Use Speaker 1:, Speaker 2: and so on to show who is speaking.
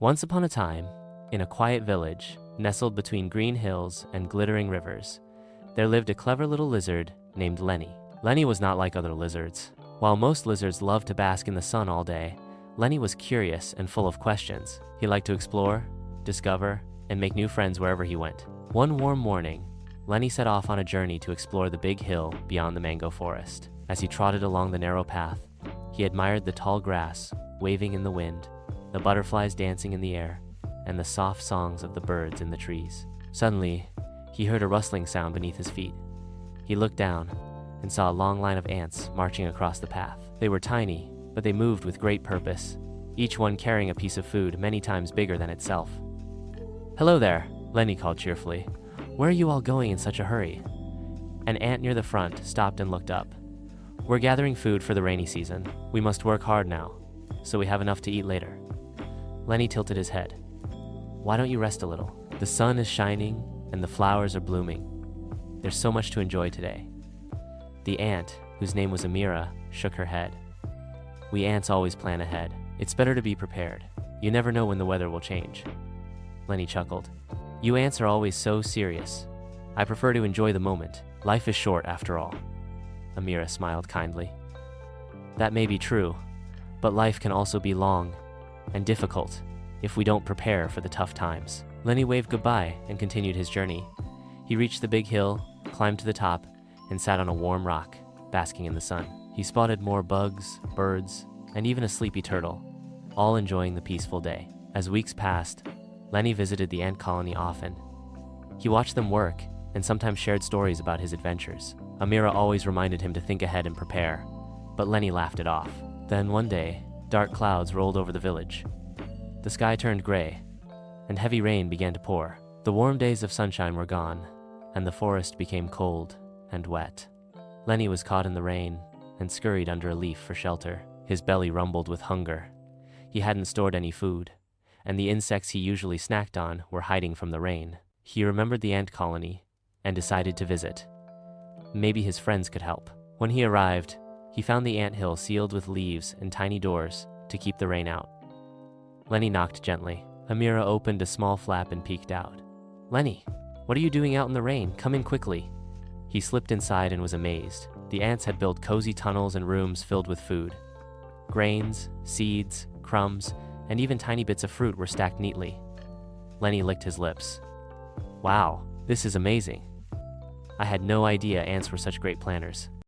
Speaker 1: Once upon a time, in a quiet village, nestled between green hills and glittering rivers, there lived a clever little lizard named Lenny. Lenny was not like other lizards. While most lizards love to bask in the sun all day, Lenny was curious and full of questions. He liked to explore, discover, and make new friends wherever he went. One warm morning, Lenny set off on a journey to explore the big hill beyond the mango forest. As he trotted along the narrow path, he admired the tall grass waving in the wind, the butterflies dancing in the air, and the soft songs of the birds in the trees. Suddenly, he heard a rustling sound beneath his feet. He looked down and saw a long line of ants marching across the path. They were tiny, but they moved with great purpose, each one carrying a piece of food many times bigger than itself. "Hello there," Lenny called cheerfully. "Where are you all going in such a hurry?" An ant near the front stopped and looked up. "We're gathering food for the rainy season. We must work hard now, so we have enough to eat later." Lenny tilted his head. "Why don't you rest a little? The sun is shining and the flowers are blooming. There's so much to enjoy today." The ant, whose name was Amira, shook her head. "We ants always plan ahead. It's better to be prepared. You never know when the weather will change." Lenny chuckled. "You ants are always so serious. I prefer to enjoy the moment. Life is short after all." Amira smiled kindly. "That may be true, but life can also be long and difficult if we don't prepare for the tough times." Lenny waved goodbye and continued his journey. He reached the big hill, climbed to the top, and sat on a warm rock, basking in the sun. He spotted more bugs, birds, and even a sleepy turtle, all enjoying the peaceful day. As weeks passed, Lenny visited the ant colony often. He watched them work and sometimes shared stories about his adventures. Amira always reminded him to think ahead and prepare, but Lenny laughed it off. Then one day, dark clouds rolled over the village. The sky turned gray, and heavy rain began to pour. The warm days of sunshine were gone, and the forest became cold and wet. Lenny was caught in the rain and scurried under a leaf for shelter. His belly rumbled with hunger. He hadn't stored any food, and the insects he usually snacked on were hiding from the rain. He remembered the ant colony and decided to visit. Maybe his friends could help. When he arrived, he found the anthill sealed with leaves and tiny doors to keep the rain out. Lenny knocked gently. Amira opened a small flap and peeked out. "Lenny, what are you doing out in the rain? Come in quickly." He slipped inside and was amazed. The ants had built cozy tunnels and rooms filled with food. Grains, seeds, crumbs, and even tiny bits of fruit were stacked neatly. Lenny licked his lips. "Wow, this is amazing. I had no idea ants were such great planners."